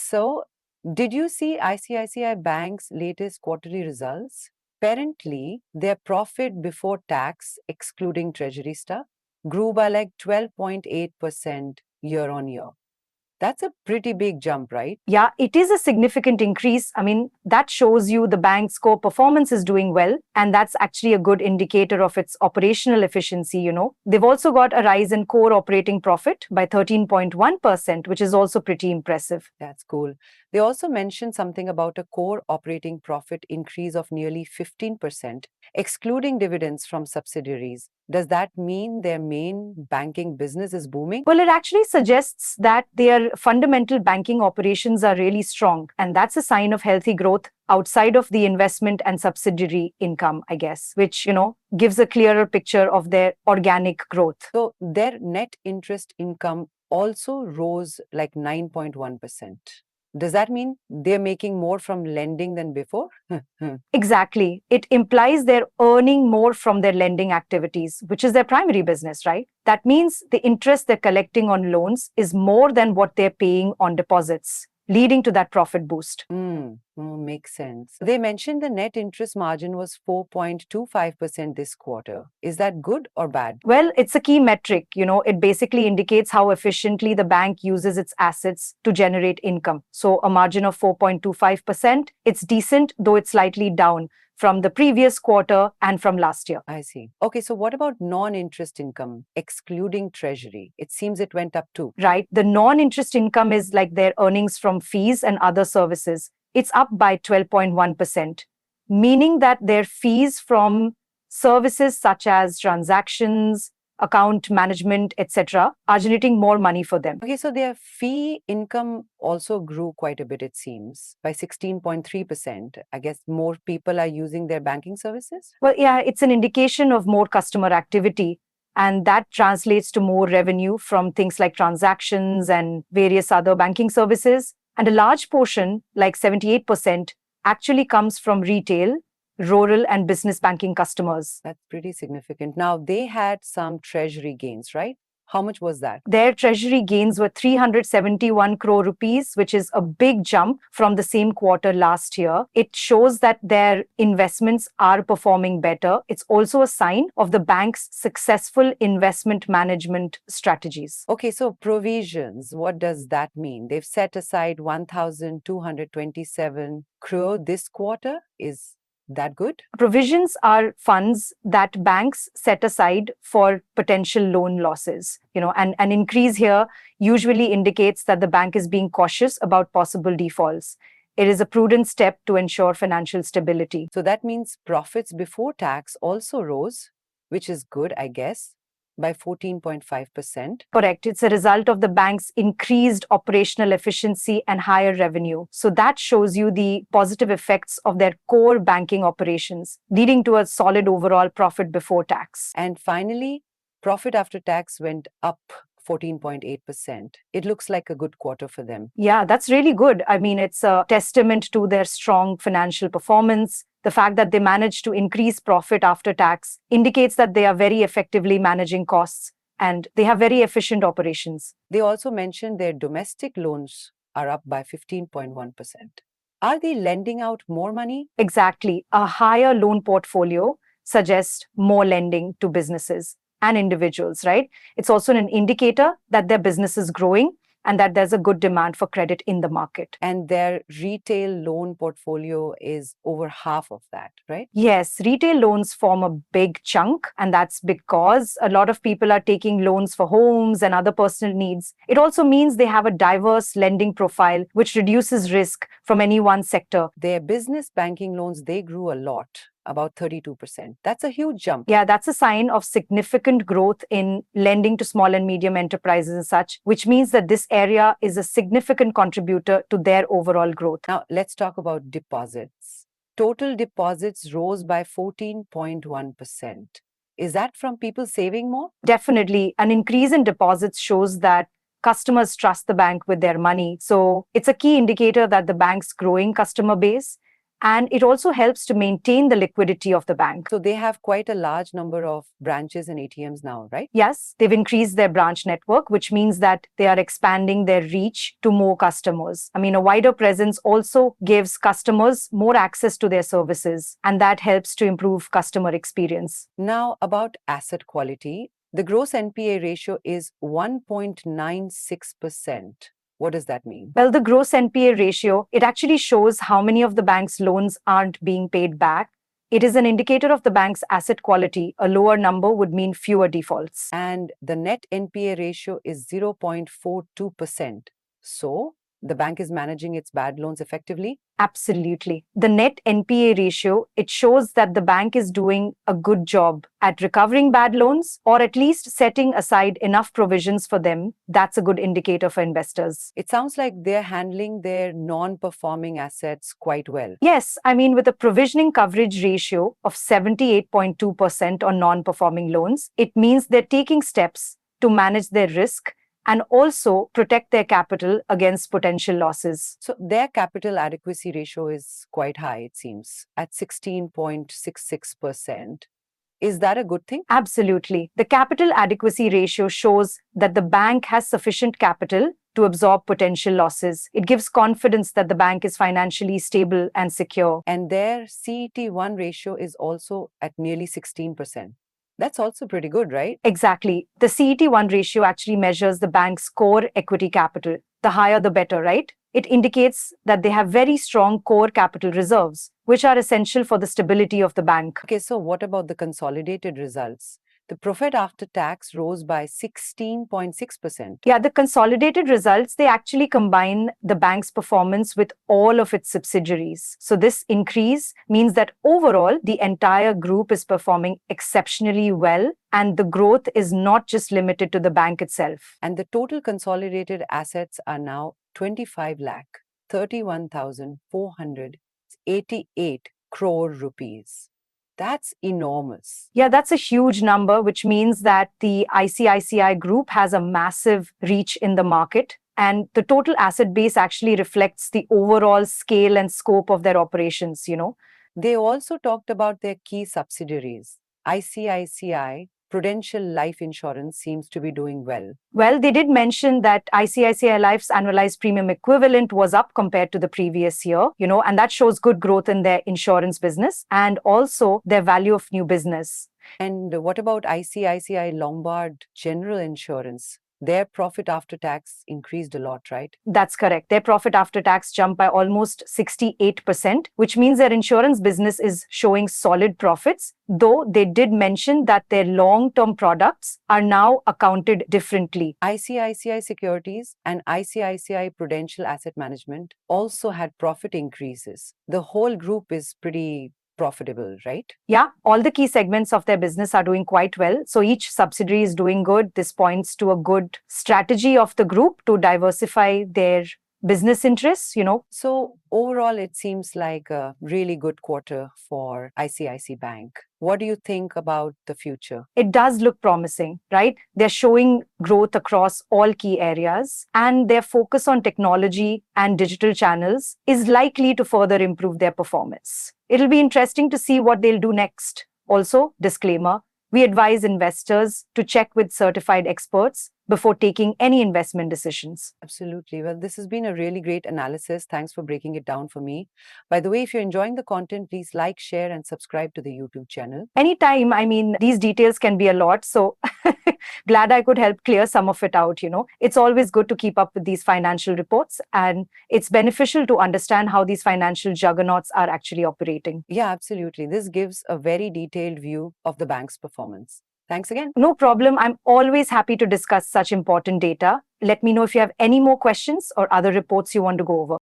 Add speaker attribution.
Speaker 1: So, did you see ICICI Bank's latest quarterly results? Apparently, their profit before tax, excluding treasury stuff, grew by like 12.8% year on year. That's a pretty big jump, right?
Speaker 2: Yeah, it is a significant increase. I mean, that shows you the bank's core performance is doing well, and that's actually a good indicator of its operational efficiency. They've also got a rise in core operating profit by 13.1%, which is also pretty impressive.
Speaker 1: That's cool. They also mentioned something about a core operating profit increase of nearly 15%, excluding dividends from subsidiaries. Does that mean their main banking business is booming?
Speaker 2: Well, it actually suggests that their fundamental banking operations are really strong, and that's a sign of healthy growth outside of the investment and subsidiary income, I guess, which, gives a clearer picture of their organic growth.
Speaker 1: So their net interest income also rose like 9.1%. Does that mean they're making more from lending than before?
Speaker 2: Exactly. It implies they're earning more from their lending activities, which is their primary business, right? That means the interest they're collecting on loans is more than what they're paying on deposits, leading to that profit boost.
Speaker 1: Makes sense. They mentioned the net interest margin was 4.25% this quarter. Is that good or bad?
Speaker 2: Well, it's a key metric. It basically indicates how efficiently the bank uses its assets to generate income. So a margin of 4.25%, it's decent, though it's slightly down from the previous quarter and from last year.
Speaker 1: I see. Okay, so what about non-interest income, excluding treasury? It seems it went up too.
Speaker 2: Right. The non-interest income is like their earnings from fees and other services. It's up by 12.1%, meaning that their fees from services such as transactions, account management, etc., are generating more money for them.
Speaker 1: Okay, so their fee income also grew quite a bit, it seems, by 16.3%. I guess more people are using their banking services?
Speaker 2: Well, yeah, it's an indication of more customer activity. And that translates to more revenue from things like transactions and various other banking services. And a large portion, like 78%, actually comes from retail, rural, and business banking customers.
Speaker 1: That's pretty significant. Now, they had some treasury gains, right? How much was that?
Speaker 2: Their treasury gains were 371 crore rupees, which is a big jump from the same quarter last year. It shows that their investments are performing better. It's also a sign of the bank's successful investment management strategies.
Speaker 1: Okay, so provisions, what does that mean? They've set aside 1,227 crore this quarter. Is that good?
Speaker 2: Provisions are funds that banks set aside for potential loan losses. And an increase here usually indicates that the bank is being cautious about possible defaults. It is a prudent step to ensure financial stability.
Speaker 1: So that means profits before tax also rose, which is good, I guess, by 14.5%.
Speaker 2: Correct. It's a result of the bank's increased operational efficiency and higher revenue. So that shows you the positive effects of their core banking operations, leading to a solid overall profit before tax.
Speaker 1: And finally, profit after tax went up 14.8%. It looks like a good quarter for them.
Speaker 2: Yeah, that's really good. I mean, it's a testament to their strong financial performance. The fact that they managed to increase profit after tax indicates that they are very effectively managing costs and they have very efficient operations.
Speaker 1: They also mentioned their domestic loans are up by 15.1%. Are they lending out more money?
Speaker 2: Exactly. A higher loan portfolio suggests more lending to businesses and individuals, right? It's also an indicator that their business is growing and that there's a good demand for credit in the market.
Speaker 1: And their retail loan portfolio is over half of that, right?
Speaker 2: Yes, retail loans form a big chunk, and that's because a lot of people are taking loans for homes and other personal needs. It also means they have a diverse lending profile, which reduces risk from any one sector.
Speaker 1: Their business banking loans, they grew a lot, about 32%. That's a huge jump.
Speaker 2: Yeah, that's a sign of significant growth in lending to small and medium enterprises and such, which means that this area is a significant contributor to their overall growth.
Speaker 1: Now, let's talk about deposits. Total deposits rose by 14.1%. Is that from people saving more?
Speaker 2: Definitely. An increase in deposits shows that customers trust the bank with their money. So it's a key indicator that the bank's growing customer base. And it also helps to maintain the liquidity of the bank.
Speaker 1: So they have quite a large number of branches and ATMs now, right?
Speaker 2: Yes, they've increased their branch network, which means that they are expanding their reach to more customers. I mean, a wider presence also gives customers more access to their services, and that helps to improve customer experience.
Speaker 1: Now, about asset quality, the gross NPA ratio is 1.96%. What does that mean?
Speaker 2: Well, the gross NPA ratio, it actually shows how many of the bank's loans aren't being paid back. It is an indicator of the bank's asset quality. A lower number would mean fewer defaults.
Speaker 1: And the net NPA ratio is 0.42%. So, the bank is managing its bad loans effectively?
Speaker 2: Absolutely. The net NPA ratio, it shows that the bank is doing a good job at recovering bad loans or at least setting aside enough provisions for them. That's a good indicator for investors.
Speaker 1: It sounds like they're handling their non-performing assets quite well.
Speaker 2: Yes, I mean, with a provisioning coverage ratio of 78.2% on non-performing loans, it means they're taking steps to manage their risk and also protect their capital against potential losses.
Speaker 1: So their capital adequacy ratio is quite high, it seems, at 16.66%. Is that a good thing?
Speaker 2: Absolutely. The capital adequacy ratio shows that the bank has sufficient capital to absorb potential losses. It gives confidence that the bank is financially stable and secure.
Speaker 1: And their CET1 ratio is also at nearly 16%. That's also pretty good, right?
Speaker 2: Exactly. The CET1 ratio actually measures the bank's core equity capital. The higher, the better, right? It indicates that they have very strong core capital reserves, which are essential for the stability of the bank.
Speaker 1: Okay, so what about the consolidated results? The profit after tax rose by 16.6%.
Speaker 2: Yeah, the consolidated results, they actually combine the bank's performance with all of its subsidiaries. So this increase means that overall, the entire group is performing exceptionally well, and the growth is not just limited to the bank itself.
Speaker 1: And the total consolidated assets are now 25 lakh 31,488 crore rupees. That's enormous.
Speaker 2: Yeah, that's a huge number, which means that the ICICI group has a massive reach in the market. And the total asset base actually reflects the overall scale and scope of their operations,
Speaker 1: They also talked about their key subsidiaries. ICICI Prudential Life Insurance seems to be doing well.
Speaker 2: Well, they did mention that ICICI Life's annualized premium equivalent was up compared to the previous year, and that shows good growth in their insurance business and also their value of new business.
Speaker 1: And what about ICICI Lombard General Insurance? Their profit after tax increased a lot, right?
Speaker 2: That's correct. Their profit after tax jumped by almost 68%, which means their insurance business is showing solid profits, though they did mention that their long-term products are now accounted differently.
Speaker 1: ICICI Securities and ICICI Prudential Asset Management also had profit increases. The whole group is pretty profitable, right?
Speaker 2: Yeah, all the key segments of their business are doing quite well. So each subsidiary is doing good. This points to a good strategy of the group to diversify their business interests,
Speaker 1: So overall, it seems like a really good quarter for ICICI Bank. What do you think about the future?
Speaker 2: It does look promising, right? They're showing growth across all key areas, and their focus on technology and digital channels is likely to further improve their performance. It'll be interesting to see what they'll do next. Also, disclaimer, we advise investors to check with certified experts before taking any investment decisions.
Speaker 1: Absolutely. Well, this has been a really great analysis. Thanks for breaking it down for me. By the way, if you're enjoying the content, please like, share, and subscribe to the YouTube channel.
Speaker 2: Anytime, I mean, these details can be a lot. So glad I could help clear some of it out. It's always good to keep up with these financial reports, and it's beneficial to understand how these financial juggernauts are actually operating.
Speaker 1: Yeah, absolutely. This gives a very detailed view of the bank's performance. Thanks again.
Speaker 2: No problem. I'm always happy to discuss such important data. Let me know if you have any more questions or other reports you want to go over.